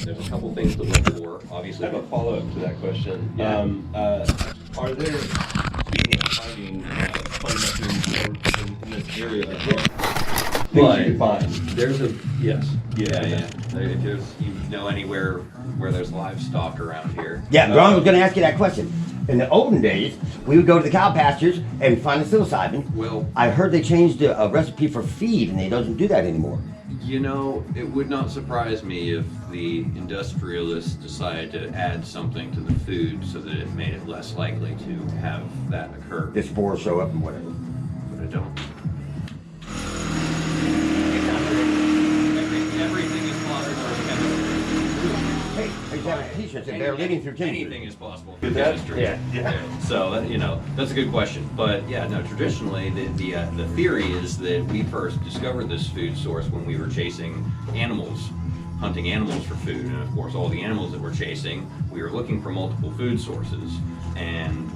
There's a couple things to look for, obviously. I have a follow-up to that question. Yeah. Are there, speaking of finding fun mushrooms in this area, things you can find? There's a, yes. Yeah. If there's, you know anywhere where there's livestock around here. Yeah, Grong was going to ask you that question. In the olden days, we would go to the cow pastures and find the psilocybin. Well, I heard they changed a recipe for feed, and they doesn't do that anymore. you know, it would not surprise me if the industrialists decided to add something to the food so that it made it less likely to have that occur. The spores show up and whatever. But I don't. Everything is possible in chemistry. Hey, he's having t-shirts and they're living through chemistry. Anything is possible Is in that? chemistry. Yeah. So you know, that's a good question. But yeah, no. Traditionally, the theory is that we first discovered this food source when we were chasing animals, hunting animals for food, and of course, all the animals that we're chasing, we were looking for multiple food sources, and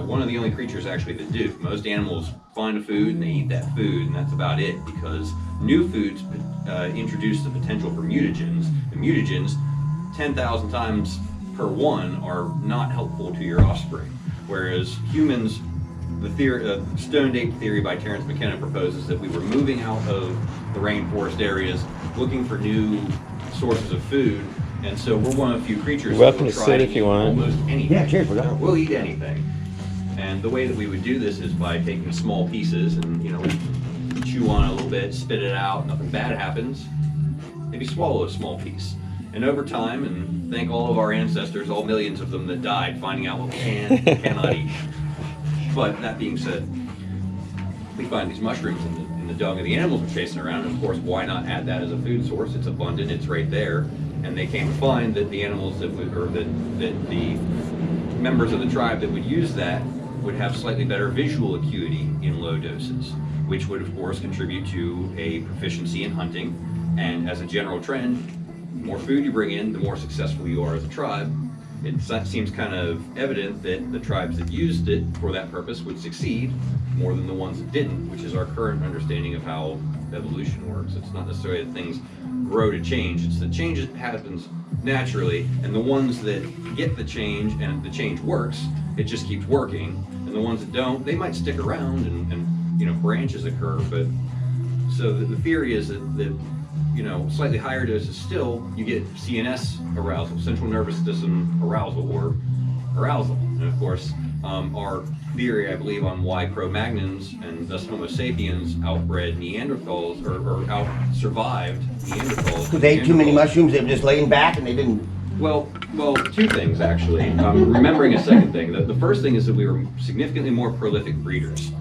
one of the only creatures actually that do. Most animals find a food and they eat that food, and that's about it, because new foods introduce the potential for mutagens, and mutagens 10,000 times per one are not helpful to your offspring. Whereas humans, the theory, stoned ape theory by Terence McKenna proposes that we were moving out of the rainforest areas, looking for new sources of food, and so we're one of the few creatures You're welcome that will to try sit to if you eat want. almost anything. Yeah, cheers for that. We'll eat anything. And the way that we would do this is by taking small pieces and, you know, we chew on it a little bit, spit it out, nothing bad happens. Maybe swallow a small piece. And over time, and thank all of our ancestors, all millions of them that died, finding out what we can and cannot eat. But that being said, we find these mushrooms in the dung of the animals we're chasing around, and of course, why not add that as a food source? It's abundant, it's right there. And they came to find that the animals that would, or that the members of the tribe that would use that would have slightly better visual acuity in low doses, which would of course contribute to a proficiency in hunting. And as a general trend, the more food you bring in, the more successful you are as a tribe. It seems kind of evident that the tribes that used it for that purpose would succeed more than the ones that didn't, which is our current understanding of how evolution works. It's not necessarily that things grow to change, it's that change happens naturally, and the ones that get the change and the change works, it just keeps working, and the ones that don't, they might stick around and you know, branches occur. But so the theory is that you know, slightly higher doses still, you get CNS arousal, central nervous system arousal, or arousal. And of course, our theory, I believe, on why Cro-Magnons and thus Homo sapiens outbred Neanderthals, or out-survived Neanderthals. Because they ate too many mushrooms, they were just laying back and they didn't... Well, two things actually. Remembering a second thing. The first thing is that we were significantly more prolific breeders.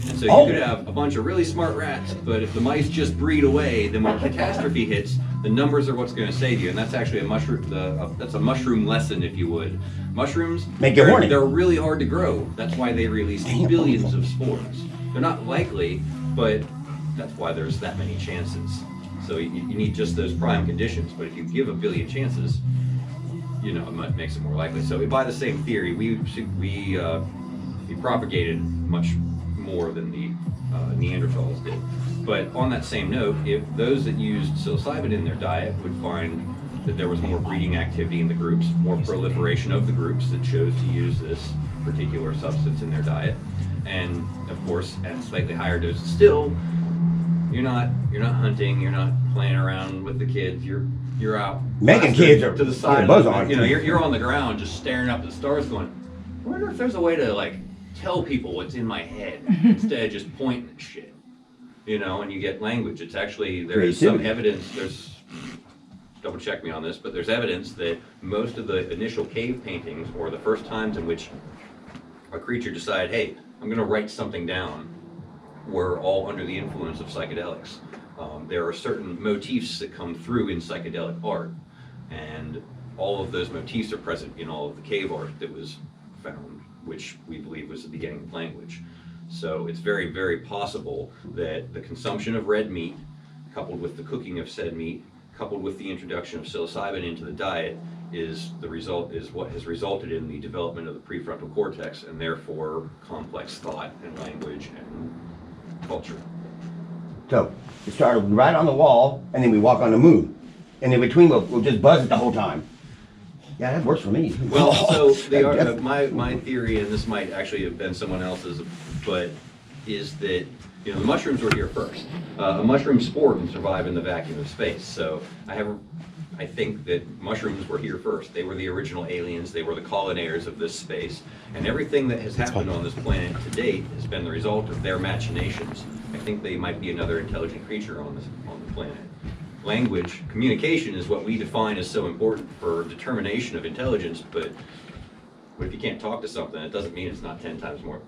And so you could have a bunch of really smart rats, but if the mice just breed away, then when catastrophe hits, the numbers are what's going to save you. And that's actually a mushroom. That's a mushroom lesson, if you would. Mushrooms, make you horny. They're really hard to grow. That's why they release billions of spores. They're not likely, but that's why there's that many chances. So you need just those prime conditions. But if you give a billion chances, you know, it makes it more likely. So by the same theory, we propagated much more than the Neanderthals did. But on that same note, if those that used psilocybin in their diet would find that there was more breeding activity in the groups, more proliferation of the groups that chose to use this particular substance in their diet, and of course at slightly higher doses still, you're not hunting, you're not playing around with the kids, you're out making kids to the side, buzz on. You know, you're on the ground just staring up at the stars going, I wonder if there's a way to like tell people what's in my head instead of just pointing at shit, you know. And you get language. It's actually, there is some evidence, there's, double check me on this, but there's evidence that most of the initial cave paintings, or the first times in which a creature decided, hey, I'm going to write something down, were all under the influence of psychedelics. There are certain motifs that come through in psychedelic art, and all of those motifs are present in all of the cave art that was found, which we believe was the beginning of language. So it's very, very possible that the consumption of red meat, coupled with the cooking of said meat, coupled with the introduction of psilocybin into the diet, is what has resulted in the development of the prefrontal cortex, and therefore complex thought and language and culture. So it started right on the wall, and then we walk on the moon. And in between, we'll just buzz it the whole time. Yeah, that works for me. Well, so my theory, and this might actually have been someone else's, but is that the mushrooms were here first. A mushroom spore can survive in the vacuum of space. So I think that mushrooms were here first. They were the original aliens. They were the colonators of this space, and everything that has happened on this planet to date has been the result of their machinations. I think they might be another intelligent creature on the planet. Language, communication is what we define as so important for determination of intelligence, but if you can't talk to something, it doesn't mean it's not 10 times more,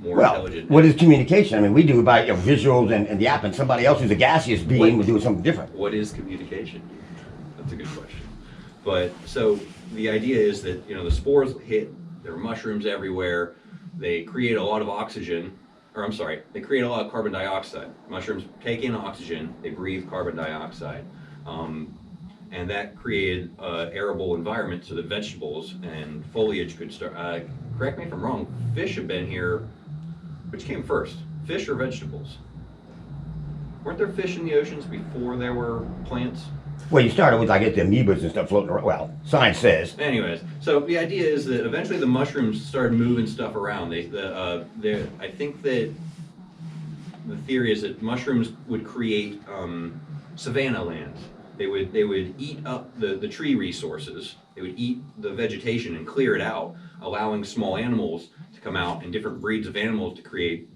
more intelligent. What is communication? I mean, we do it by visuals and the app, and somebody else who's a gaseous being will do something different. What is communication? That's a good question. But so the idea is that, the spores hit, there are mushrooms everywhere, they create a lot of oxygen, they create a lot of carbon dioxide. Mushrooms take in oxygen, they breathe carbon dioxide. And that created an arable environment so that vegetables and foliage could start. Correct me if I'm wrong, fish have been here. Which came first, fish or vegetables? Weren't there fish in the oceans before there were plants? Well, you started with, I guess, the amoebas and stuff floating around. Well, science says. Anyways, so the idea is that eventually the mushrooms started moving stuff around. I think that the theory is that mushrooms would create savanna lands. They would eat up the tree resources. They would eat the vegetation and clear it out, allowing small animals to come out and different breeds of animals to create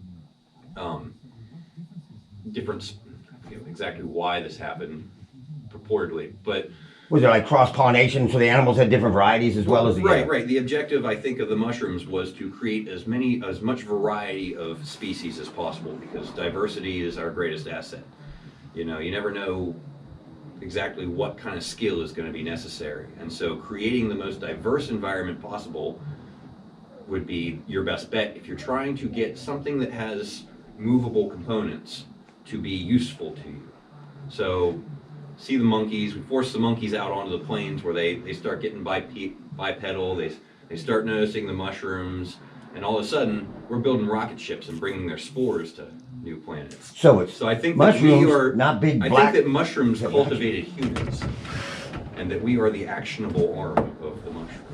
different. I forget exactly why this happened, purportedly, but. Was there like cross-pollination so the animals had different varieties as well as the Right. The objective, I think, of the mushrooms was to create as much variety of species as possible, because diversity is our greatest asset. You never know exactly what kind of skill is going to be necessary, and so creating the most diverse environment possible would be your best bet if you're trying to get something that has movable components to be useful to you. So see the monkeys, we force the monkeys out onto the plains where they start getting bipedal, they start noticing the mushrooms, and all of a sudden we're building rocket ships and bringing their spores to new planets. So I think mushrooms, that we are not big I black. think that mushrooms cultivated humans, and that we are the actionable arm of the mushroom,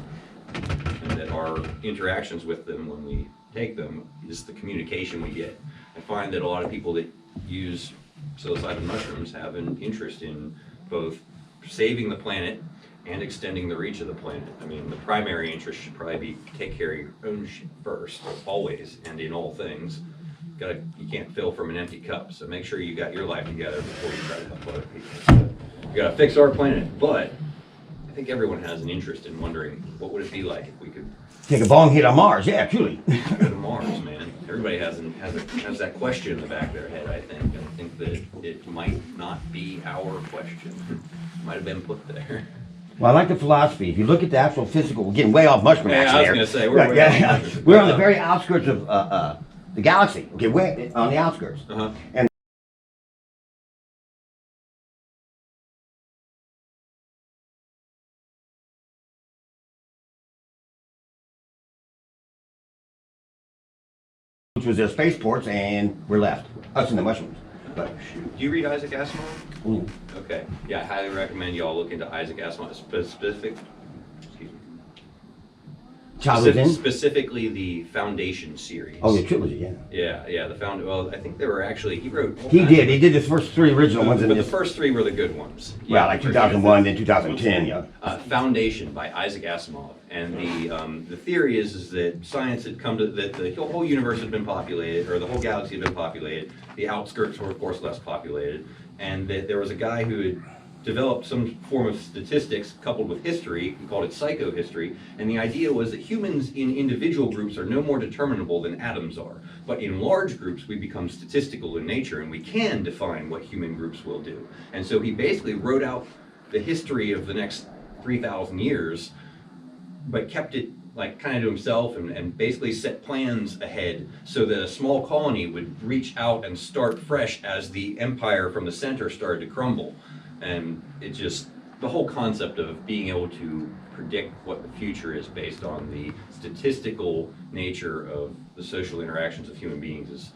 and that our interactions with them when we take them is the communication we get. I find that a lot of people that use psilocybin mushrooms have an interest in both saving the planet and extending the reach of the planet. I mean, the primary interest should probably be take care of your own shit first, always, and in all things. You can't fill from an empty cup, so make sure you got your life together before you try to help other people. You gotta fix our planet, but I think everyone has an interest in wondering what would it be like if we could Take a bong hit on Mars, yeah, truly. go to Mars, man. Everybody has that question in the back of their head, I think. And I think that it might not be our question. It might have been put there. Well, I like the philosophy. If you look at the actual physical, we're getting way off mushroom action I was there. going to say, we're Right, way yeah, off mushrooms. We're on the very outskirts of the galaxy. Okay, way on the outskirts. Uh-huh. And which was their spaceports, and we're left. Us and the mushrooms. But Shoot. Do you read Isaac Asimov? ooh, Okay. Yeah, I highly recommend y'all look into Isaac Asimov. Specifically the Foundation series. oh, the trilogy, yeah. Yeah, well, I think they were actually, he wrote... He did the first three original ones. But And the first three were the good ones. well, like 2001, then 2010, yeah. Foundation by Isaac Asimov. And the theory is that science had come to, that the whole universe had been populated, or the whole galaxy had been populated. The outskirts were, of course, less populated. And that there was a guy who had developed some form of statistics coupled with history. He called it psychohistory. And the idea was that humans in individual groups are no more determinable than atoms are. But in large groups, we become statistical in nature, and we can define what human groups will do. And so he basically wrote out the history of the next 3,000 years, but kept it like kind of to himself and basically set plans ahead so that a small colony would reach out and start fresh as the empire from the center started to crumble. And it just, the whole concept of being able to predict what the future is based on the statistical nature of the social interactions of human beings is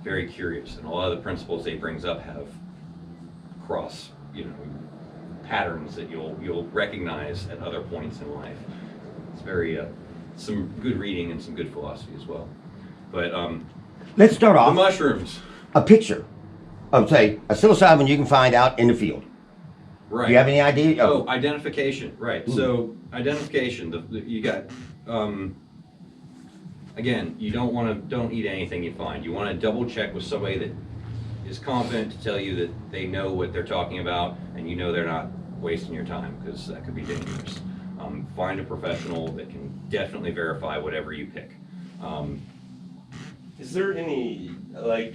very curious. And a lot of the principles they brings up have cross, patterns that you'll recognize at other points in life. It's very some good reading and some good philosophy as well. But Let's start the off mushrooms, a picture of, say, a psilocybin you can find out in the field. right? Do you have any idea? Oh, identification, right? So identification, you got. Again, you don't eat anything you find. You want to double check with somebody that is confident to tell you that they know what they're talking about, and you know they're not wasting your time, because that could be dangerous. Find a professional that can definitely verify whatever you pick. Is there any, like,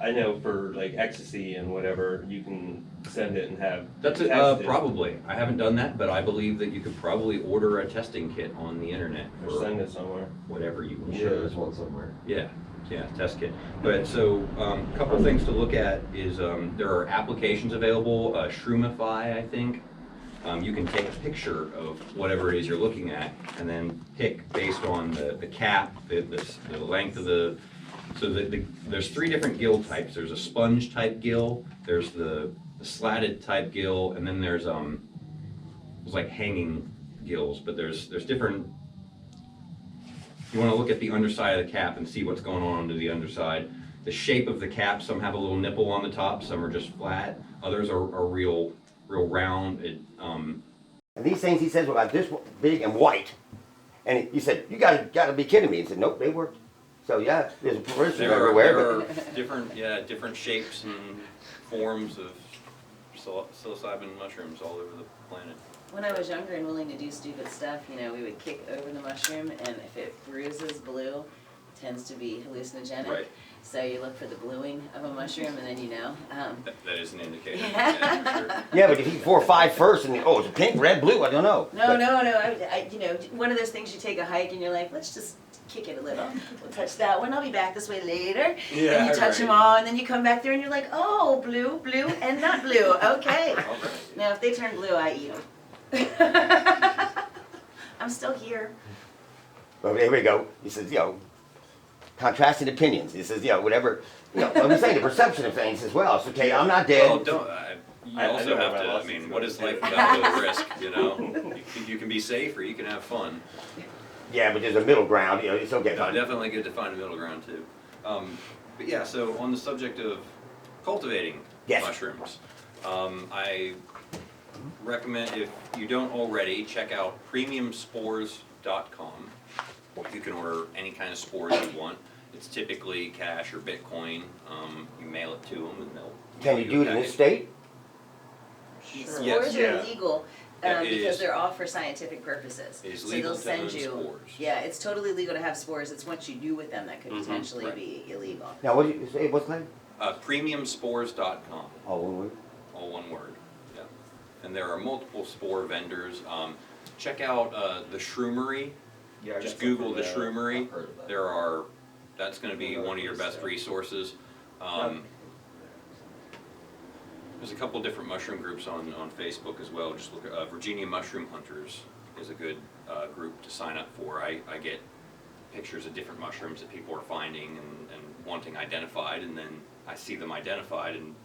I know for like ecstasy and whatever, you can send it and have That's tested. probably. I haven't done that, but I believe that you could probably order a testing kit on the internet Or for send it somewhere. whatever you want. Yeah. There's one somewhere. Yeah, test kit. But so, a couple things to look at is there are applications available, Shroomify, I think. You can take a picture of whatever it is you're looking at, and then pick based on the cap, the length of the. So there's 3 different gill types. There's a sponge type gill, there's the slatted type gill, and then there's like hanging gills. But there's different. You want to look at the underside of the cap and see what's going on under the underside. The shape of the cap, some have a little nipple on the top, some are just flat. Others are real round. And these things, he says, were about this big and white. And he said, "You gotta be kidding me." He said, "Nope, they worked." So yeah, there's a person everywhere. There But are different shapes and forms of psilocybin mushrooms all over the planet. When I was younger and willing to do stupid stuff, we would kick over the mushroom, and if it bruises blue, it tends to be hallucinogenic. Right. So you look for the bluing of a mushroom, and then you know. That is an indicator. Yeah. Yeah, for sure. yeah, but if you eat 4 or 5 first, and it's pink, red, blue, I don't know. No, But- no, no. One of those things you take a hike and you're like, let's just kick it a little. We'll touch that one. I'll be back this way later. Yeah, and you touch them right. all, and then you come back there and you're like, oh, blue, blue, and not blue. Okay. All right. Now, if they turn blue, I eat them. I'm still here. Well, here we go. He says, contrasting opinions. He says, whatever. I'm saying the perception of things as well. So, okay, I'm not dead. Well, you I also know have where my to. I lawsuit's mean, going. what is life without the risk? You can be safe or you can have fun. Yeah, but there's a middle ground. It's okay. No, Fine. definitely good to find a middle ground too. But yeah, so on the subject of cultivating Yes. mushrooms, I recommend, if you don't already, check out premiumspores.com. You can order any kind of spores you want. It's typically cash or Bitcoin. You mail it to them and they'll. Can you do it in this state? Spores Yes. are Yeah. illegal Yeah, it because is. they're all for scientific purposes. It is So legal they'll to own send you. spores. Yeah, it's totally legal to have spores. It's what you do with them that could potentially right. be illegal. Now, what did you say? What's the name? Premiumspores.com. Oh, one word. All one word, yeah. And there are multiple spore vendors. Check out the Shroomery. Yeah, I Just got some Google from the Shroomery. I've heard of that. That's going to be one of your best resources. There's a couple different mushroom groups on Facebook as well. Just look at Virginia Mushroom Hunters is a good group to sign up for. I get pictures of different mushrooms that people are finding and wanting identified, and then I see them identified, and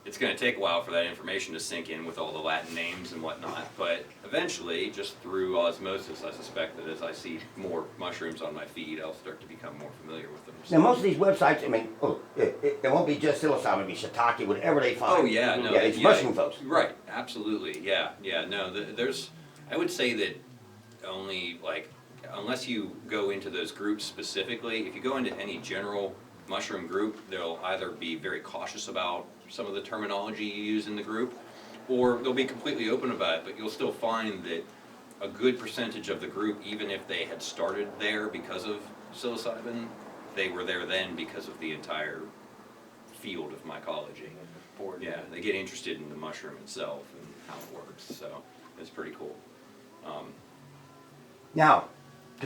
it's going to take a while for that information to sink in with all the Latin names and whatnot, but eventually, just through osmosis, I suspect that as I see more mushrooms on my feed, I'll start to become more familiar with them. Now, most of these websites, it won't be just psilocybin, it'll be shiitake, whatever they find. Oh yeah, no, Yeah, it's mushroom folks. Right, absolutely, yeah. No, I would say that only unless you go into those groups specifically, if you go into any general mushroom group, they'll either be very cautious about some of the terminology you use in the group, or they'll be completely open about it, but you'll still find that a good percentage of the group, even if they had started there because of psilocybin, they were there then because of the entire field of mycology. Yeah, they get interested in the mushroom itself and how it works, so it's pretty cool. Now,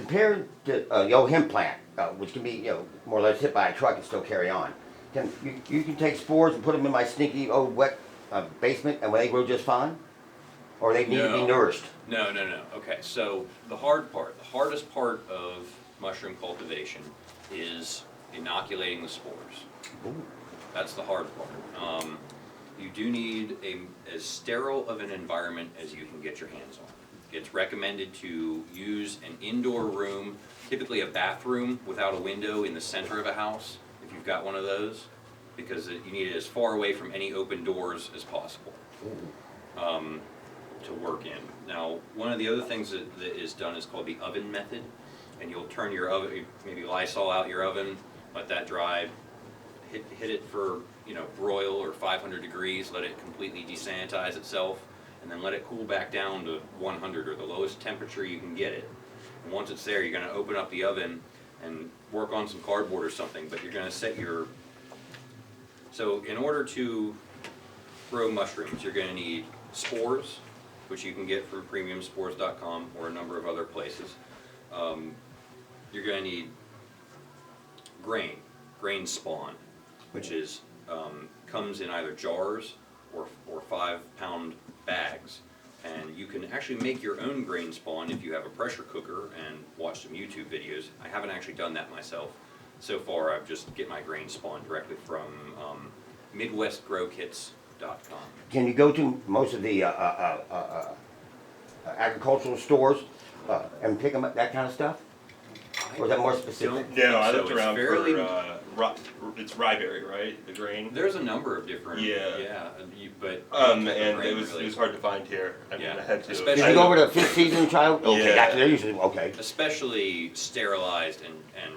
compared to the old hemp plant, which can be, more or less hit by a truck and still carry on. You can take spores and put them in my stinky old wet basement, and will they grow just fine? Or they need to be No. nourished? No. Okay, so the hardest part of mushroom cultivation is inoculating the spores. Ooh. That's the hard part. You do need as sterile of an environment as you can get your hands on. It's recommended to use an indoor room, typically a bathroom without a window in the center of a house, if you've got one of those, because you need it as far away from any open doors as possible to work in. Now, one of the other things that is done is called the oven method, and you'll turn your oven, maybe Lysol out your oven, let that dry, hit it for, broil or 500 degrees, let it completely desanitize itself, and then let it cool back down to 100 or the lowest temperature you can get it. And once it's there, you're going to open up the oven and work on some cardboard or something, but you're going to set your... So in order to grow mushrooms, you're going to need spores, which you can get from premiumspores.com or a number of other places. You're going to need grain spawn, which is comes in either jars or 5-pound bags. And you can actually make your own grain spawn if you have a pressure cooker and watch some YouTube videos. I haven't actually done that myself. So far, I've just get my grain spawn directly from MidwestGrowKits.com. Can you go to most of the agricultural stores and pick them up, that kind of stuff? Or is that more specific? No, I So looked it's around fairly- for it's ryeberry, right? The grain. There's a number of different, Yeah. but And grain it was hard to find here. I mean, Yeah. I had to. Especially- Did you go over to Fifth Season Child? Okay, Yeah. they're usually, okay. especially sterilized and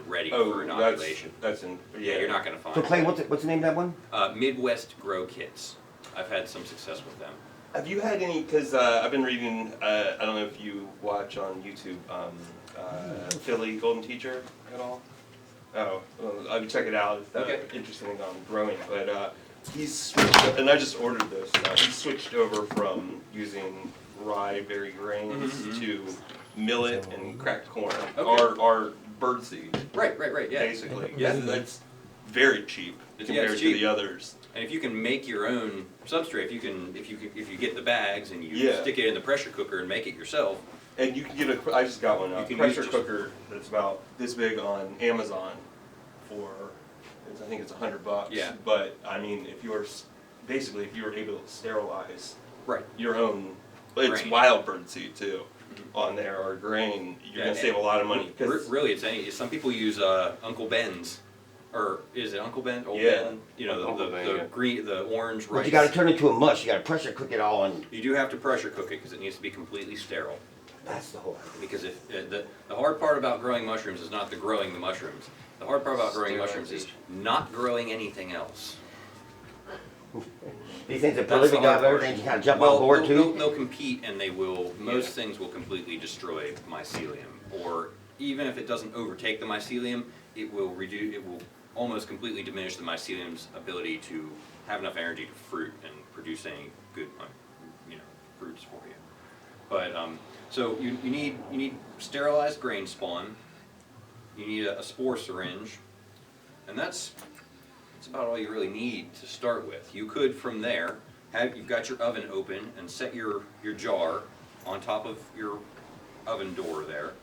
ready for Oh, inoculation. that's in. Yeah, you're not going to find So Clay, it. what's the name of that one? Midwest Grow Kits. I've had some success with them. Have you had any? Because I've been reading. I don't know if you watch on YouTube. Philly Golden Teacher at all? Oh, well, I would check it out if that's Okay. interesting on growing. But he's switched, and I just ordered this. He switched over from using rye berry grains Mhm. to millet and cracked corn, Okay. or birdseed, Right, yeah. basically. Yeah. That's very cheap It's compared cheap. to the others. And if you can make your own substrate, if you get the bags and you Yeah. stick it in the pressure cooker and make it yourself, And you can get I just got one, You a can pressure use cooker that's about this big on Amazon for, I think it's $100. Yeah. But, I mean, if you were able to sterilize right. your own, it's Grain. wild bird seed too, on there, or grain, you're gonna save a lot of money. 'Cause- Really, some people use Uncle Ben's, or is it Uncle Ben? Old Yeah. Ben? Uncle Ben, yeah. The orange rice. But you gotta turn it into a mush, you gotta pressure cook it all, and You do have to pressure cook it because it needs to be completely sterile. that's the whole. Because if the hard part about growing mushrooms is not growing the mushrooms. The hard part about growing mushrooms is not growing anything else. These things are That's prolific the hard of part. everything, you kinda jump on board too? They'll compete and they will. Most things will completely destroy mycelium, or even if it doesn't overtake the mycelium, it will reduce. It will almost completely diminish the mycelium's ability to have enough energy to fruit and produce any good, fruits for you. But so you need sterilized grain spawn. You need a spore syringe, and that's about all you really need to start with. You could from there you've got your oven open and set your jar on top of your oven door there.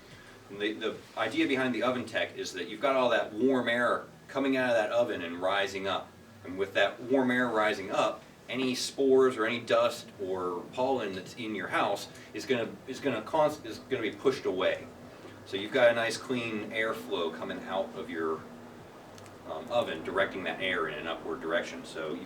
And the idea behind the oven tech is that you've got all that warm air coming out of that oven and rising up. And with that warm air rising up, any spores or any dust or pollen that's in your house is gonna be pushed away. So you've got a nice clean airflow coming out of your oven, directing that air in an upward direction. So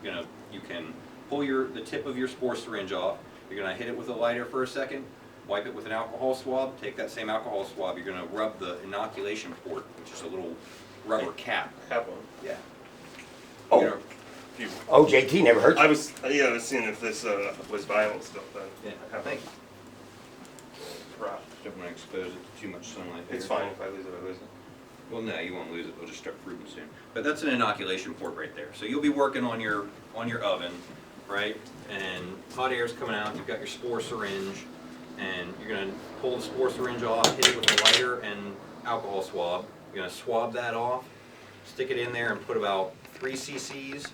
you can pull the tip of your spore syringe off. You're gonna hit it with a lighter for a second, wipe it with an alcohol swab. Take that same alcohol swab. You're gonna rub the inoculation port, which is a little rubber cap. Have one. Yeah. Oh. You're gonna- Oh, JT never hurt you. I was seeing if this was vinyl still, but Yeah, I have thank one. you. Right. Don't want to expose it to too much sunlight. It's here. fine if I lose it, I lose it. Well, no, you won't lose it. It'll just start fruiting soon. But that's an inoculation port right there. So you'll be working on your oven, right? And hot air's coming out. You've got your spore syringe. and you're gonna pull the spore syringe off, hit it with a lighter and alcohol swab. You're gonna swab that off, stick it in there, and put about 3 cc's.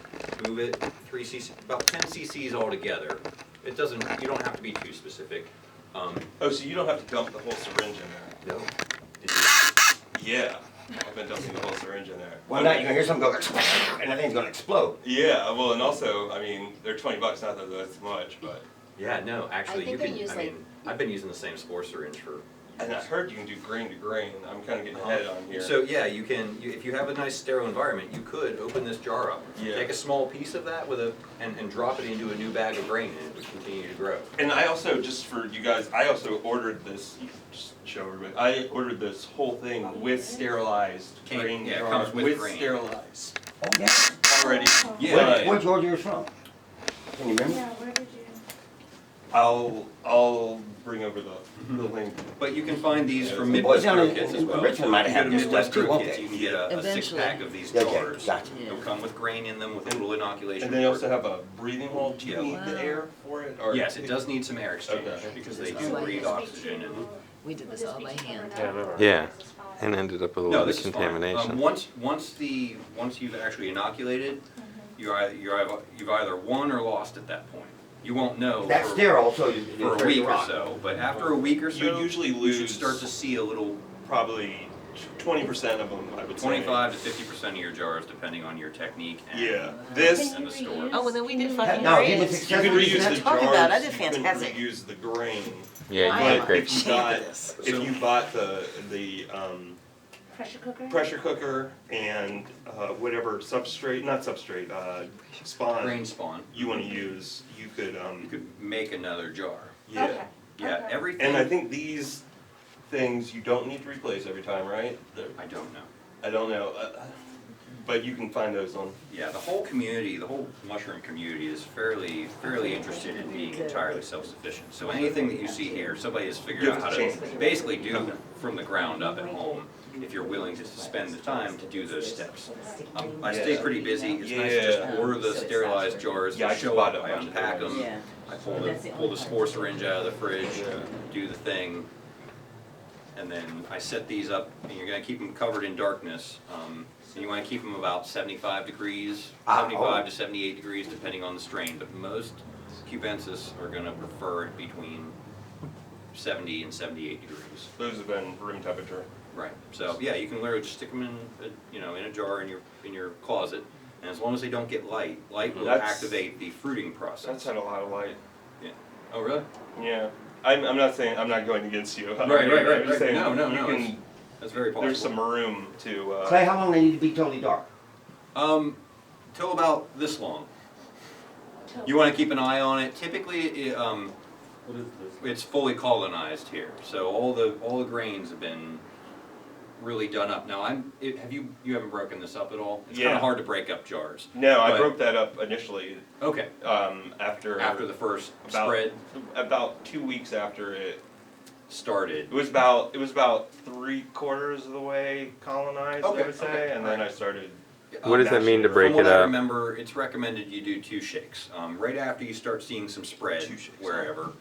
Move it 3 cc, about 10 cc's altogether. It doesn't. You don't have to be too specific. Oh, so you don't have to dump the whole syringe in there? No. Yeah. I've been dumping the whole syringe in there. One night you're gonna hear something go, and the thing's gonna explode. Yeah, well, and also, I mean, they're $20, not that that's much, but. Yeah, no, actually, I you think can. I use, I mean, I've been using the same spore syringe for. And I heard you can do grain to grain. I'm kind of getting ahead on here. So yeah, you can. If you have a nice sterile environment, you could open this jar up, Yeah. take a small piece of that with and drop it into a new bag of grain, and it would continue to grow. And I also, just for you guys, I also ordered this, just show everybody, I ordered this whole thing with sterilized grain Yeah, it jar, comes with grain. sterilized Oh, yeah. already. Yeah. Where'd you order yours from? Can you remember? Yeah, where did you? I'll bring over the link. But you can find these from The boys Midwest down Grow in- Kits as in well. Richmond might have If you go to this Midwest stuff too, Grow won't Kits, they? you can get a Eventually. 6-pack of these Okay, jars. gotcha. Yeah. They'll come with grain in them with a little inoculation. And they also port. have a breathing hole. Do you Yeah. need the Wow. air for it? Or Yes, it does need some air exchange Okay. because they That's do why breathe it's oxygen and. We did this all by hand. Yeah, and ended up with a No, lot this of is fine. contamination. Once you've actually inoculated, you've either won or lost at that point. You won't know That's for, sterile, so you. for a week or so, but after a week or so, You usually you should lose- start to see a little Probably 20% of them, I would say. 25 to 50% of your jars, depending on your technique and, Yeah. This. and the store. Oh, well then we did fucking No, great. he was You can successful. reuse not the talking jars. about it. I did You couldn't fantastic. reuse the grain. Yeah, I you am did But great. if you got, this. if you bought the Pressure cooker? pressure cooker and whatever substrate, not substrate, spawn Grain spawn. you want to use, you could, You could make another jar. yeah. Okay. Yeah, Okay. everything. And I think these things you don't need to replace every time, right? I don't know. I don't know, but you can find those on. Yeah, the whole community, the whole mushroom community is fairly interested in being entirely self-sufficient. So anything that you see here, somebody has figured You out have how to to change. basically do from the ground up at home, if you're willing to spend the time to do those steps. I stay pretty busy. It's nice to just Yeah. order the sterilized jars, Yeah, I they just show bought up, a I bunch of unpack those. them, Yeah. I pull the spore syringe out of the fridge, do the thing, and then I set these up, and you're gonna keep them covered in darkness. And you wanna keep them about 75 degrees, 75 to 78 degrees, depending on the strain, but most cubensis are gonna prefer it between 70 and 78 degrees. Those have been room temperature. Right, so, yeah, you can literally just stick them in a jar in your closet, and as long as they don't get light will That's- activate the fruiting That's process. had a lot of light. Yeah. Oh, really? Yeah. I'm not saying, I'm not going against you. Right. I'm just saying No, you it's- can, That's very possible. there's some room to, Clay, how long they need to be totally dark? Till about this long. You wanna keep an eye on it. Typically, it's fully colonized here, so all the grains have been really done up. Now, you haven't broken this up at all? It's kinda Yeah. hard to break up jars. no, I But- broke that up initially, Okay, after after the first about- spread about 2 weeks after it started. It was about 3/4 of the way colonized, Okay, I would say, okay, and then I started. What does that mean to break From it what I up? remember, it's recommended you do 2 shakes. Right after you start seeing some spread, 2 shakes. wherever,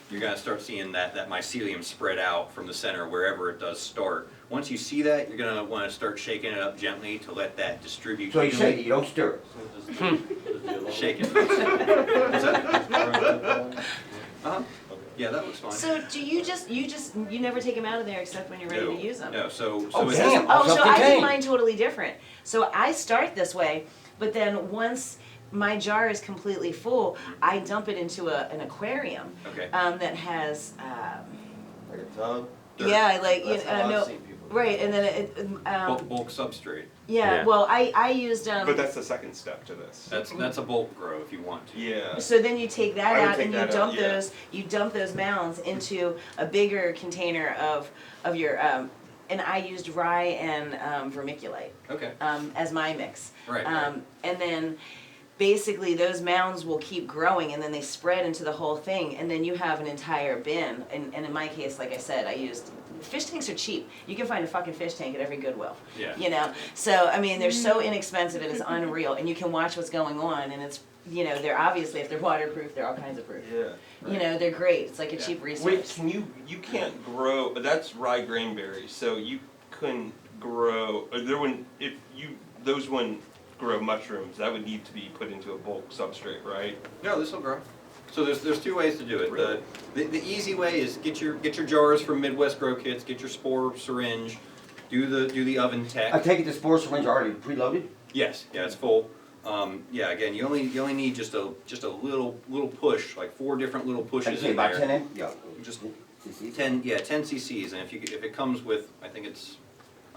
you're gonna start seeing that mycelium spread out from the center wherever it does start. Once you see that, you're gonna wanna start shaking it up gently to let that distribute. So you shake it, evenly. you don't stir it. Shake it. What's that? Uh-huh. Yeah, that looks fine. So do you never take them out of there except when you're ready No, to use them? No, so Oh, it's damn. Oh, so I do Self-contained. mine totally different. So I start this way, but then once my jar is completely full, I dump it into an aquarium Okay. that has Like a tub? Dirt. yeah, like That's how I've no, seen people. right, and then it Bulk substrate. yeah. Yeah. Well, I used But that's the second step to this. That's a bulk grow if you want to. Yeah. So then you take that I would out take and you that out, dump yeah. those mounds into a bigger container of your and I used rye and vermiculite Okay. as my mix. Right. And then basically those mounds will keep growing and then they spread into the whole thing and then you have an entire bin. And in my case, like I said, I used fish tanks are cheap. You can find a fucking fish tank at every Goodwill. Yeah. You know? So I mean they're so inexpensive, it is unreal. And you can watch what's going on and you know, they're obviously, if they're waterproof, they're all kinds of proof. Yeah. You know, they're great, it's like a Yeah. cheap Wait, resource. can you can't grow, that's rye grainberry, so you couldn't grow, or there wouldn't, if you, those wouldn't grow mushrooms, that would need to be put into a bulk substrate, right? No, this will grow. So there's two ways to do it. Really? The easy way is get your jars from Midwest Grow Kits, get your spore syringe, do the oven I tech. take it the spore syringe are already preloaded? Yes, yeah, it's full. Yeah, again, you only need just a little push, like 4 different little I pushes say in about there. 10 in? Yeah. Just CCs? 10 cc's, and if it comes with, I think it's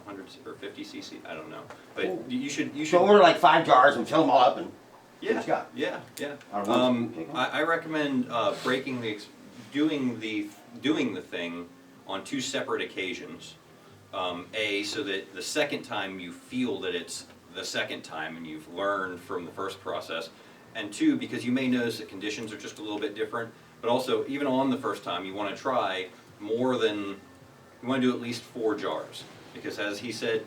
100 or 50 cc, I don't know, but you should So order like 5 jars and fill them all up and yeah, what you got? yeah. I don't want to. I recommend breaking doing the thing on 2 separate occasions. So that the second time you feel that it's the second time and you've learned from the first process, and 2, because you may notice that conditions are just a little bit different, but also even on the first time you want to try more than, you want to do at least 4 jars. Because as he said,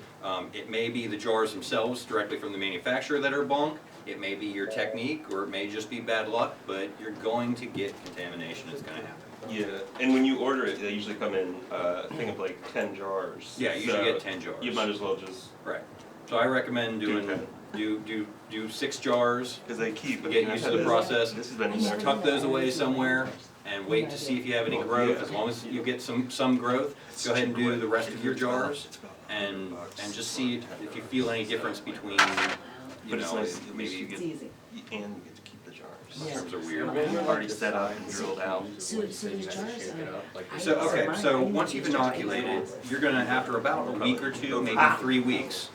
it may be the jars themselves directly from the manufacturer that are bunk, it may be your technique, or it may just be bad luck, but you're going to get contamination, it's going to happen. Yeah, and when you order it, they usually come in a thing of like 10 jars. Yeah, you should get 10 jars. You might as well just, Right. So I recommend do 6 jars, because they keep. get used to the process, This has been in there. tuck those away somewhere, and wait to see if you have any growth. As long as you get some growth, go ahead and do the rest of your jars, and just see if you feel any difference between, you But it's know, nice, at least maybe you It's easy. And you get to keep the jars. mushrooms are weird. Already set up and drilled out. So these jars are. So, okay, so once you've inoculated, you're gonna, after about a week or 2, maybe 3 weeks,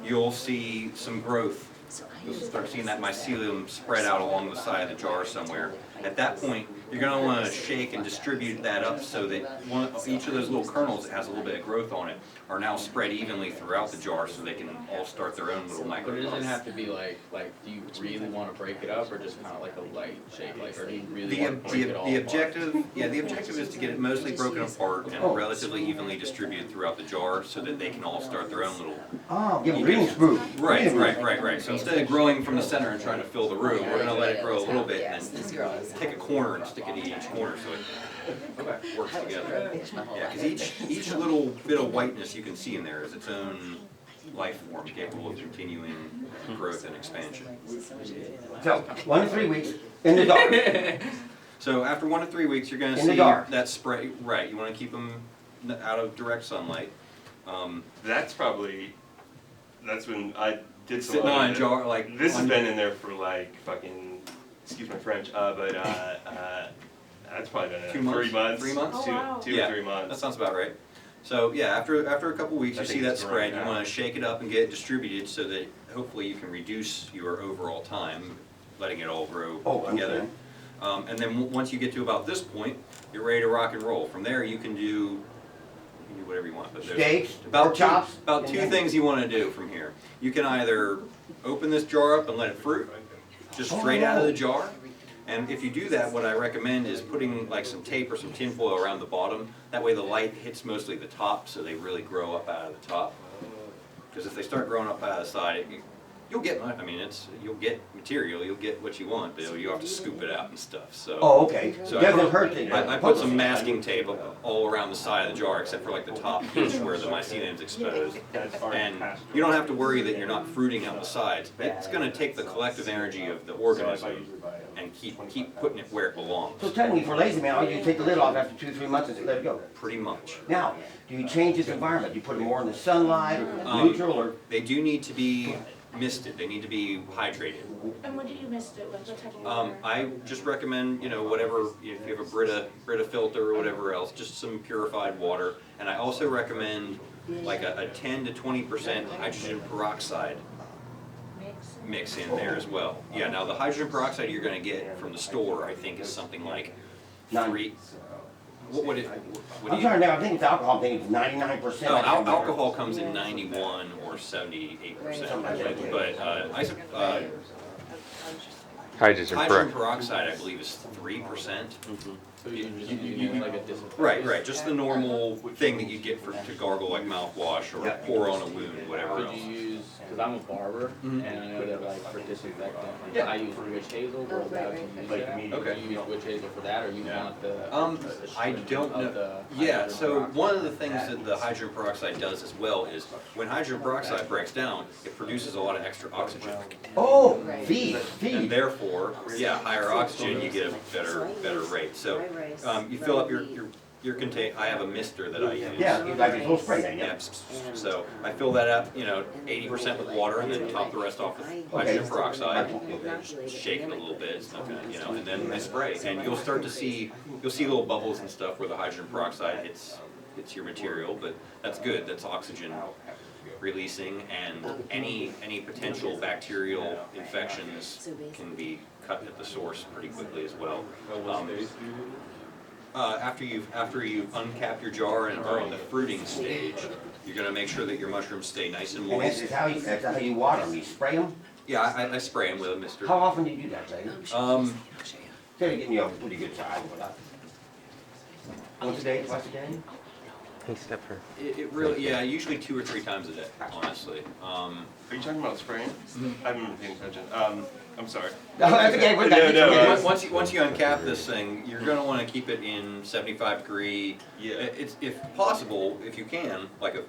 you'll see some growth. You'll start seeing that mycelium spread out along the side of the jar somewhere. At that point, you're gonna wanna shake and distribute that up so that each of those little kernels that has a little bit of growth on it are now spread evenly throughout the jar so they can all start their own little But it doesn't microcosm. have to be like, do you really want to break it up, or just kind of like a light shake, like, or do you really The, want to break it all the apart? objective, yeah, the objective is to get it mostly broken apart and relatively evenly distributed throughout the jar so that they can all start their own little. Oh, give them breathing spoon. Right. So instead of growing from the center and trying to fill the room, we're gonna let it grow a little bit and then take a corner and stick it in each corner so it works together. Yeah, because each little bit of whiteness you can see in there is its own life form capable of continuing growth and expansion. So 1 to 3 weeks in the dark. So after 1 to 3 weeks, you're gonna In the see dark. that spray, right, you wanna keep them out of direct sunlight. That's probably, that's when I did some. Sitting on a of it. jar, like. This has on- been in there for like fucking, excuse my French, but that's probably been in 2 there months? 3 months. 3 months? Oh, wow. Two Yeah, or 3 months. That sounds about right. So yeah, after a couple weeks, I you think see that it's spread, you growing wanna out. shake it up and get it distributed so that hopefully you can reduce your overall time, letting it all grow together. Okay. And then once you get to about this point, you're ready to rock and roll. From there, you can do whatever you want, but there's Steaks, about pork chops. about 2 things you wanna do from here. You can either open this jar up and let it fruit, just straight out of the jar. And if you do that, what I recommend is putting like some tape or some tinfoil around the bottom. That way the light hits mostly the top, so they really grow up out of the top. Because if they start growing up out of the side, you'll get, I mean, you'll get material, you'll get what you want, but you have to scoop it out and stuff, so. Oh, okay. So Doesn't hurt to. I put some masking tape all around the side of the jar, except for like the top piece where the mycelium's exposed. And you don't have to worry that you're not fruiting out the sides. It's gonna take the collective energy of the organism and keep putting it where it belongs, So technically for lazy man, all you do is take the lid off after 2 or 3 months and let it go. pretty much. Now, do you change its environment? Do you put it more in the sunlight or neutral or? They do need to be misted, they need to be hydrated. And what do you mist it with? What type of water? I just recommend, whatever, if you have a Brita filter or whatever else, just some purified water. And I also recommend like a 10 to 20% hydrogen peroxide mix in there as well. Yeah, now the hydrogen peroxide you're gonna get from the store, I think is something like 3, what would it, what do I'm you? sorry, now I think it's alcohol, I think it's 99%. No, alcohol comes in 91 or 78%, I think, but Hydrogen hydrogen per. peroxide, I believe, is 3%. So you're just using like a disinfectant? Right, just the normal thing that you get to gargle like mouthwash or pour on a wound, whatever Could else. you use, because I'm a barber, Mhm. and I know that like for disinfectant, Yeah. I use witch hazel, we're about to use that. Okay. Do you use witch hazel for that, or you want the I astringent don't of know. the Yeah, hydrogen so peroxide? one of the things that the hydrogen peroxide does as well is when hydrogen peroxide breaks down, it produces a lot of extra oxygen. Oh, Right. feed, And feed. therefore, yeah, higher oxygen, you get a better rate. So you fill up your contain. I have a mister that I use. Yeah, you like a little spray then, Yeah, yeah. so I fill that up, 80% with water, and then top the rest off with hydrogen peroxide. Just shake it a little bit. It's not gonna, and then I spray, and you'll see little bubbles and stuff where the hydrogen peroxide hits your material. But that's good. That's oxygen releasing, and any potential bacterial infections can be cut at the source pretty quickly as well. After you've uncapped your jar and are in the fruiting stage, you're gonna make sure that your mushrooms stay nice and And moist. that's how you water them, you spray them? Yeah, I spray them with a mister. How often do you do that, Dave? Um, They're getting you a pretty good size, but once a day, twice a day? Hey, step her. it really, yeah, usually 2 or 3 times a day, honestly. Are you talking about spraying? I haven't been paying attention. I'm sorry. No, that's okay, we're No, done. no, It's okay. Once you uncap this thing, you're gonna want to keep it in 75-degree. Yeah. It's if possible, if you can, like a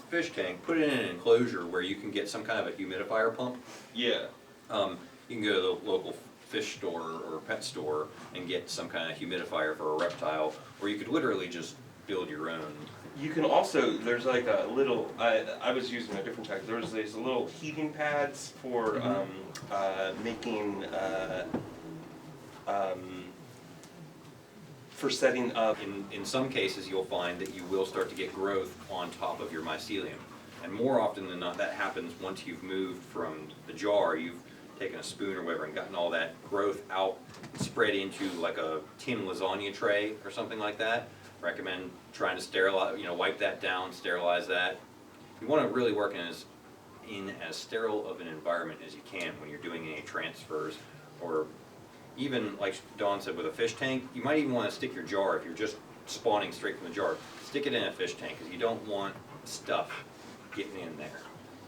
fish tank, put it in an enclosure where you can get some kind of a humidifier pump. Yeah. You can go to the local fish store or pet store and get some kind of humidifier for a reptile, or you could literally just build your own. You can also, there's like a little, I was using a different type, there's these little heating pads for making, for setting up. In some cases, you'll find that you will start to get growth on top of your mycelium. And more often than not, that happens once you've moved from the jar, you've taken a spoon or whatever and gotten all that growth out, spread into like a tin lasagna tray or something like that. Recommend trying to sterilize, wipe that down, sterilize that. You want to really work in as sterile of an environment as you can when you're doing any transfers, or even like Dawn said with a fish tank, you might even want to stick your jar, if you're just spawning straight from the jar, stick it in a fish tank because you don't want stuff getting in there.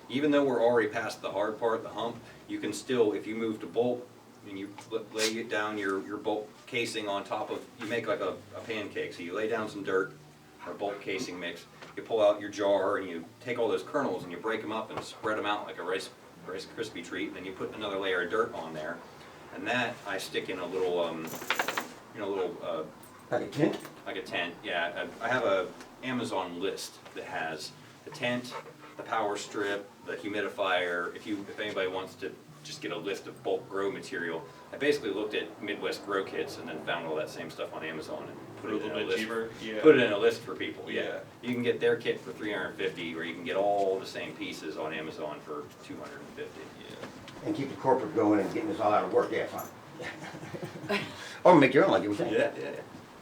Even though we're already past the hard part, the hump, you can still, if you move to bulk, and you lay down your bulk casing on top of, you make like a pancake, so you lay down some dirt or bulk casing mix, you pull out your jar and you take all those kernels and you break them up and spread them out like a Rice Krispie treat, and then you put another layer of dirt on there, and that I stick in a little, Like a tent? like a tent, yeah. I have a Amazon list that has the tent, the power strip, the humidifier. If anybody wants to just get a list of bulk grow material, I basically looked at Midwest Grow Kits and then found all that same stuff on Amazon and put it in a list. cheaper, yeah. Put it in a list for people. Yeah. Yeah. You can get their kit for $350, or you can get all the same pieces on Amazon for $250. Yeah. And keep the corporate going and getting us all out of work, yeah, fine. Or make your own, like you were saying. Yeah.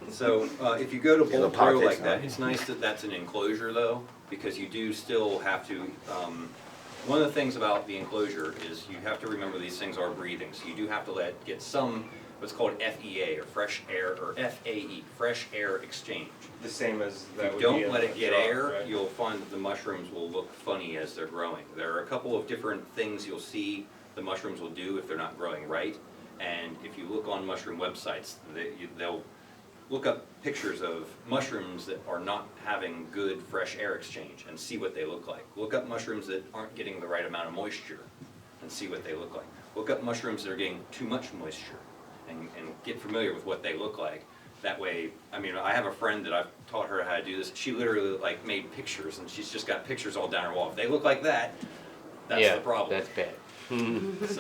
So if you go to Yeah, the bulk grow politics, like that, huh? it's nice that that's an enclosure though, because you do still have to, one of the things about the enclosure is you have to remember these things are breathing, so you do have to get some, what's called FEA, or fresh air, or FAE, fresh air exchange. The same as that If would you be don't in let a it get jar, air, right? you'll find that the mushrooms will look funny as they're growing. There are a couple of different things you'll see the mushrooms will do if they're not growing right, and if you look on mushroom websites, they'll look up pictures of mushrooms that are not having good fresh air exchange and see what they look like. Look up mushrooms that aren't getting the right amount of moisture and see what they look like. Look up mushrooms that are getting too much moisture and get familiar with what they look like. That way, I have a friend that I've taught her how to do this. She literally made pictures, and she's just got pictures all down her wall. If they look like that, that's the problem. That's bad. So,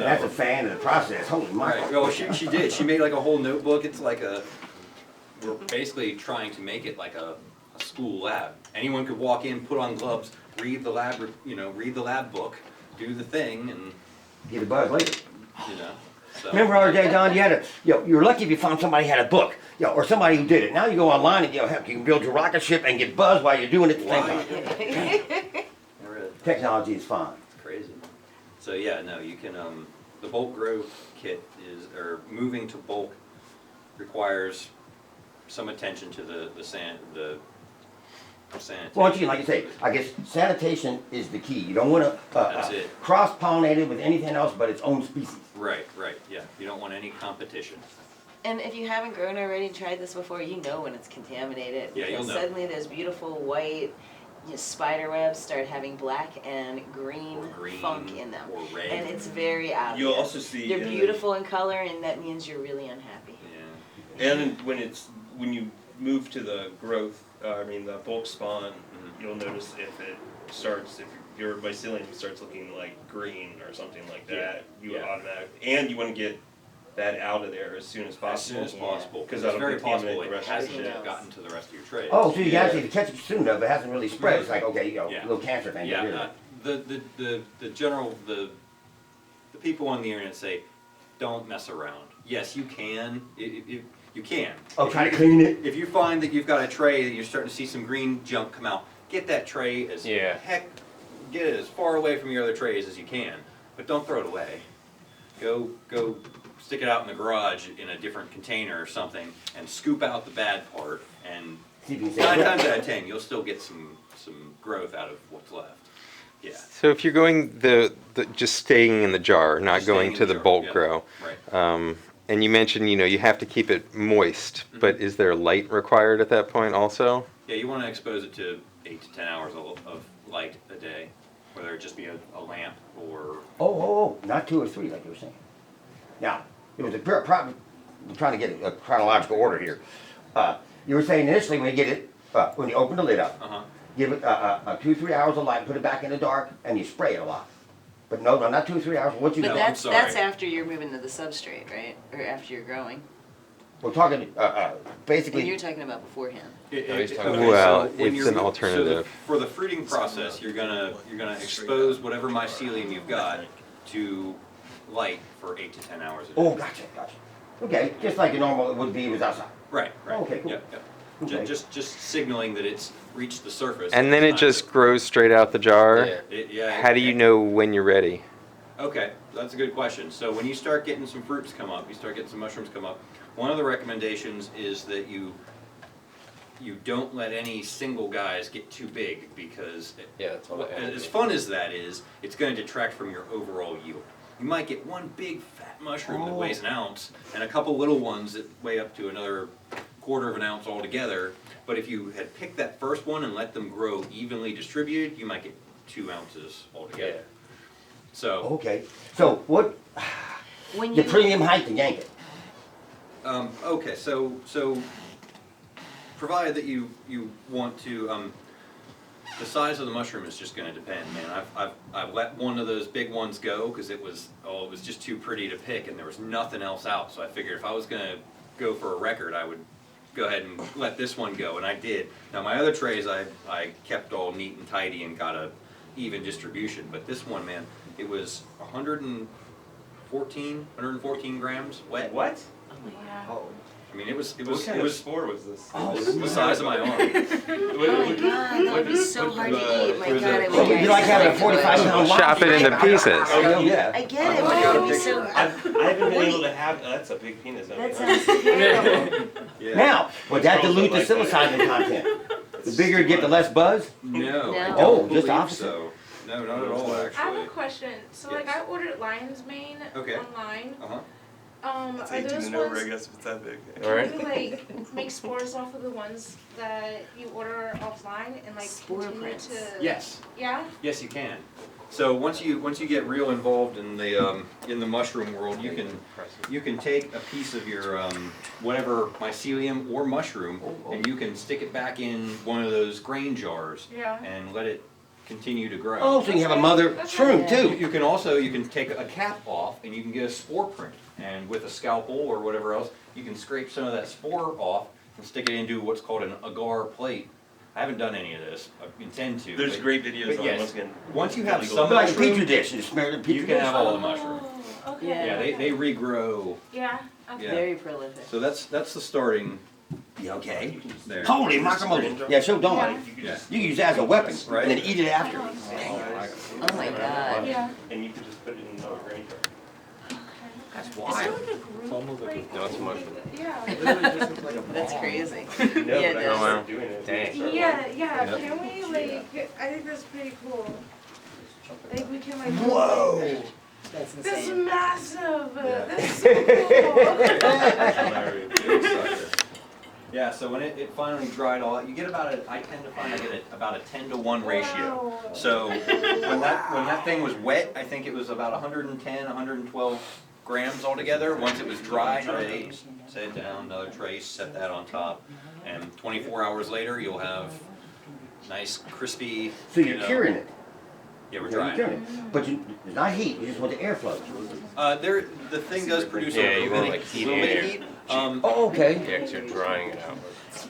That's a fan of the process, holy right. moly. Well, she did. She made like a whole notebook. It's like we're basically trying to make it like a school lab. Anyone could walk in, put on gloves, read the lab book, do the thing, and Get a buzz later. So. Remember the other day, Don, you had you're lucky if you found somebody who had a book, or somebody who did it. Now you go online and, heck, you can build your rocket ship and get buzz while you're doing it at the same time. Technology is fun. It's crazy. So yeah, no, you can, the bulk grow kit or moving to bulk requires some attention to the sanitation. Well, once again, like I say, I guess sanitation is the key. You don't want to That's it. cross-pollinate it with anything else but its own species. Right, yeah. You don't want any competition. And if you haven't grown already, tried this before, you know when it's contaminated. Yeah, you'll because know. Suddenly those beautiful white spider webs start having black and Or green green, funk in them. or red. And it's very obvious. You'll also see They're in the- beautiful in color, and that means you're really unhappy. Yeah. And when you move to the growth, the bulk spawn, you'll notice if your mycelium starts looking like green or something like that, you Yeah. automatically, and you want to get that out of there as soon as As possible. soon as possible. Because it's that'll very possible contaminate the it rest of hasn't the shit. gotten to the rest of your trays. Oh, so you Yeah. actually catch it soon enough, it hasn't really spread. It's like, okay, Yeah. a little cancer thing. Yeah, really. the people on the internet say, don't mess around. Yes, you can. You can. Oh, try to clean it? If you find that you've got a tray that you're starting to see some green junk come out, get that tray get it as far away from your other trays as you can, but don't throw it away. Go stick it out in the garage in a different container or something, and scoop out the bad part, and See if you can 9 say, times out of 10, you'll still get some growth out of what's left. Yeah. So if you're going just staying in the jar, not Just going staying to in the the jar, bulk yeah. grow, Right. and you mentioned you have to keep it moist, but is there light required at that point also? Yeah, you want to expose it to 8 to 10 hours of light a day, whether it just be a lamp or. not 2 or 3 like you were saying. Now, it was a problem. I'm trying to get a chronological order here. You were saying initially when you get it, when you open the lid up, give it 2 or 3 hours of light, put it back in the dark, and you spray it a lot. But no, not 2 or 3 hours. What you But do? I'm that's sorry. after you're moving to the substrate, right? Or after you're growing. We're talking And you're basically. talking about beforehand. Well, when it's you're- an alternative. For the fruiting process, you're gonna expose whatever mycelium you've got to light for 8 to 10 hours a day. Oh, gotcha. Okay, just like a normal it would be was outside. Right. Okay, cool. Yep. Okay. Just signaling that it's reached the surface. And then it's it time just to- grows straight out the jar? How do you it- know when you're ready? Okay, that's a good question. So when you start getting some fruits come up, you start getting some mushrooms come up, one of the recommendations is that you don't let any single guys get too big, because that's what I had. as fun as that is, it's going to detract from your overall yield. You might get one big fat mushroom that weighs an ounce and a couple little ones that weigh up to another quarter of an ounce altogether, but if you had picked that first one and let them grow evenly distributed, you might get 2 ounces altogether. So, Okay, so what? When The you premium height to yank it. okay, so provided that you want to, the size of the mushroom is just going to depend, man. I've let one of those big ones go because it was just too pretty to pick, and there was nothing else out. So I figured if I was going to go for a record, I would go ahead and let this one go, and I did. Now my other trays I kept all neat and tidy and got a even distribution, but this one, man, it was 114 grams wet. What? Yeah. I mean, it was What kind of spore was this? the size of my arm. Oh my god, that would be so hard to eat. My god, I So would you like having a 45-pound lot? Chop it into pieces. Oh, yeah. I get it, I but got it a would be so. I haven't been able to have. That's a big penis. That sounds terrible. Yeah. Now, would that Girls dilute the don't like that. psilocybin content? The bigger you get, the less buzz? No, I No. don't Oh, just believe opposite. so. No, not at all, I have a actually. question. So Yes. like I ordered lion's mane Okay. online. Uh-huh. It's Are 18 those and over, I ones? guess, if it's that big. Can you like make spores off of the ones that you order offline and like Spore continue prints. to? Yes. Yeah. Yes, you can. So once you get real involved in the mushroom world, you can take a piece of your whatever mycelium or mushroom, and you can stick it back in one of those grain jars Yeah. and let it continue to grow. Oh, so you have a mother shroom too. You can take a cap off and you can get a spore print, and with a scalpel or whatever else, you can scrape some of that spore off and stick it into what's called an agar plate. I haven't done any of this. I intend to. There's but- great videos but on yes, once again. once you have illegal. some But like a mushroom, petri dish, you smear it in a petri you can dish. have all the mushroom. Oh, okay. Yeah, They regrow. Yeah. Okay. Yeah. Very prolific. So that's the starting Yeah, okay. there. Holy macamole. Yeah, show Dawn. Yeah. You could just, You can use that as a weapon Right. and then eat it after. Oh my god. Yeah. and you could just put it in a grain jar. That's It's wild. like a group, like, No, it's mushroom. yeah. That's crazy. No, Yeah, but I it gotta is. start doing it. Dang. Yeah, can we, like, I think that's pretty cool. Like, we can, like, Whoa! That's This is insane. massive, Yeah. that's so cool. Yeah, so when it finally dried all out, you get about I tend to find I get about a 10-to-1 ratio. Wow. So when that thing was wet, I think it was about 110, 112 grams altogether. Once it was dry and ready, set it down, another trace, set that on top, and 24 hours later you'll have nice crispy. So you're curing it. Yeah, we're You're drying. curing it. But there's not heat, you just want the airflow. The thing does produce Yeah, a you little want, bit like, of heat little bit of air. heat. Oh, okay. Yeah, 'cause you're drying it out.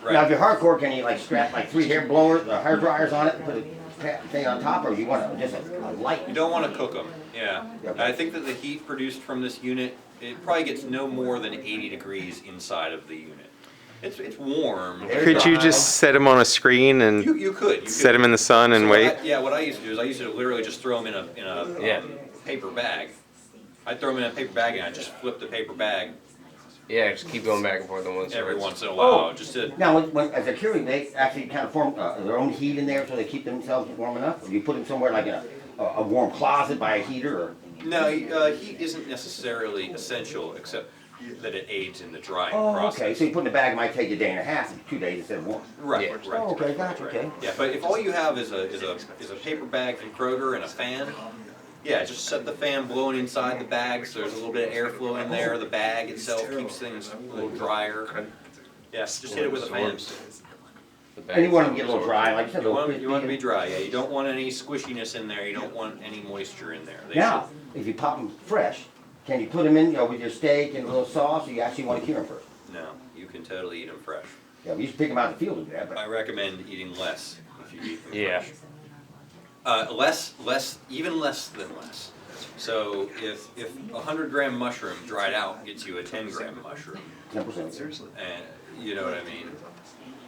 Right. Now, if you're hardcore, can you like strap like 3 hair blowers, hair dryers on it and put a thing on top, or you want just a light? You don't want to cook them, yeah. Yep. I think that the heat produced from this unit, it probably gets no more than 80 degrees inside of the unit. It's warm. Could you just set them on a screen and You could. set them in the sun and So wait? yeah, what I used to do is I used to literally just throw them in a Yeah. paper bag. I'd throw them in a paper bag and I'd just flip the paper bag Yeah, just keep going back and forth on one side. every once in a while, Oh. just to. Now, as they're curing, they actually kind of form their own heat in there so they keep themselves warm enough? Or you put them somewhere like in a warm closet by a heater, or? No, heat isn't necessarily essential, except that it aids in the drying Oh, process. okay, so you put in a bag, it might take you a day and a half, 2 days instead of 1. Right, Yeah. right. Oh, okay, gotcha, Right. okay. Yeah, but if all you have is a paper bag from Kroger and a fan, yeah, just set the fan blowing inside the bag so there's a little bit of airflow in there. The bag itself keeps things a little drier. Yeah, just hit it with a fan. The bag And you want them to is get a little dry, like you said, a You little want it to be crispy. dry, yeah. You don't want any squishiness in there. You don't want any moisture in there. They Now, if you pop them fresh, can you put them in, with your steak and a little sauce, or you actually want to cure them first? No, you can totally eat them fresh. Yeah, we used to pick them out of the field and do that, I but recommend eating less if you eat them Yeah. fresh. Even less than less. So if 100-gram mushroom dried out gets you a 10-gram mushroom, 10%. and you know what I mean.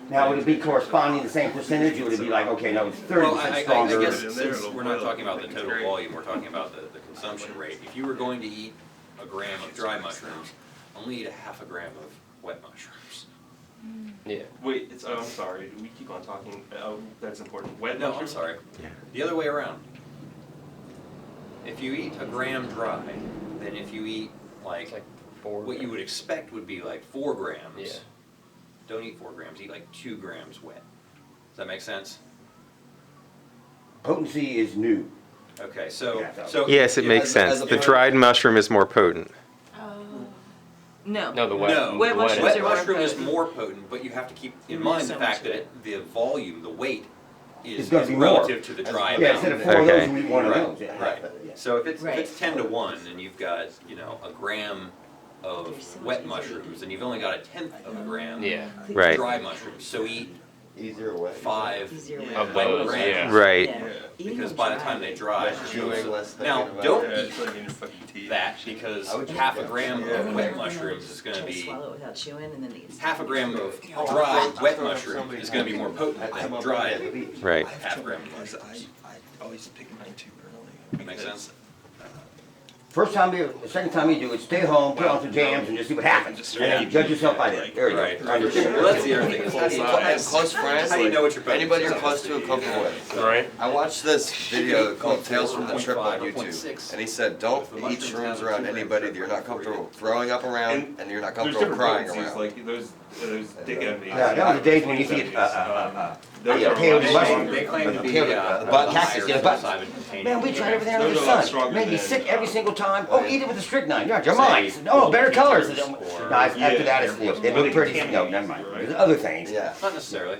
Now, would it be corresponding the same percentage, or would it be like, okay, no, it's Well, 30% I stronger? guess since we're not talking about the total volume, we're talking about the consumption rate. If you were going to eat a gram of dry mushrooms, only eat a half a gram of wet mushrooms. Yeah. Wait, I'm sorry, we keep on talking, oh, that's important. Wet No, I'm mushrooms? sorry. The other way around. If you eat a gram dry, then if you eat It's like 4 what you would expect would be like 4 grams. Yeah. Don't eat 4 grams, eat like 2 grams wet. Does that make sense? Potency is new. Okay, so, Yeah, so. Yes, it makes sense. The dried mushroom is more potent. No. No, the wet. No, Wet the mushrooms wet are more mushroom is potent. more potent, but you have to keep in There's mind so the much fact to that it. the volume, the weight It's is gonna be more. relative to the dry Yeah, amount. instead of 4 of those, Okay. you eat 1 of Right, those. Yeah, right. yeah. So if it's Right. 10-to-1 and you've got, a gram of They're so much wet easier. mushrooms, and you've only got a tenth of a gram Yeah. Right. dry mushrooms. So eat Easier way. 5 Easier way. Of wet those, grams. yeah. Right. Yeah. Eating Because them by the dry. time they dry, Less chewing, less thinking now about don't Yeah, eat it's like in your fucking teeth. that because I would just half a get- gram yeah. of wet mushrooms is going to Try be swallow it without chewing, and then these. half a gram of Oh, dry I wet thought mushroom somebody is going to be more potent I than come up dry with it. Right. half gram of mushrooms. I always pick mine too early. Makes sense? First time you, the second time you do it, stay home, put on some jams, and just see what happens. And then you judge yourself by that. There you Right. go. Understand. Well, that's the other thing. Is how do you, Close friends, how do you know what you're putting? anybody you're close to and comfortable with. Right. I watched this video called Tales from the Trip on 0.5 or YouTube, 0.6. and he said, don't If the eat mushrooms shrooms have a around 2 gram anybody that trip you're not rate, comfortable throwing up around, and you're not There's comfortable different crying potencies, around. like those dick envy. Yeah, that was the days when you see Those yeah, are peyote much mushroom. stronger. They claim to be Peyote, the butt higher cactus, yeah, butt. psilocybin containing Man, we tried everything under Those the are a lot sun. stronger Made me than, sick every single time. Oh, eat it with the strychnine. You're out your mind. Oh, better colors. No, after that, it's, they look pretty. No, never mind. There's other things. Yeah. Not necessarily.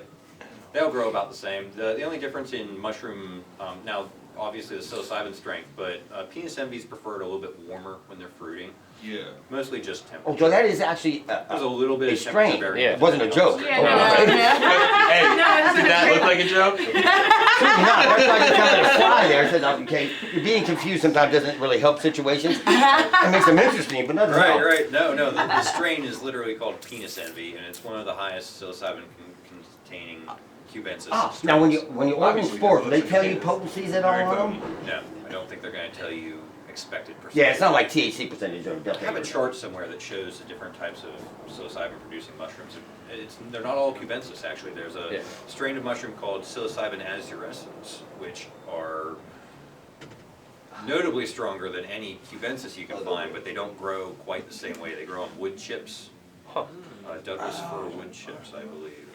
They'll grow about the same. The only difference in mushroom, now obviously the psilocybin strength, but penis envy's preferred a little bit warmer when they're fruiting. Yeah. Mostly just temperature. Oh, so that is actually There's a little bit a of strain. temperature variation. It wasn't a joke. Yeah, Oh, no, okay. Hey, it's did that look like a joke? Certainly not. That's why you're telling a fly there. Said, okay, being confused sometimes doesn't really help situations. It makes them interesting, but nothing Right, else. right. No, the strain is literally called penis envy, and it's one of the highest psilocybin containing cubensis. Ah, now when you order Obviously, sports, do they those tell are you potencies at all very on them? potent. No, I don't think they're going to tell you expected percentage. Yeah, it's not like THC percentage or I definitely. have a chart somewhere that shows the different types of psilocybin producing mushrooms. They're not all cubensis actually. There's a Yeah. strain of mushroom called psilocybin azurescens, which are notably stronger than any cubensis you can find, but they don't grow quite the same way. They grow on wood chips. Huh. Douglas fir wood chips, I believe.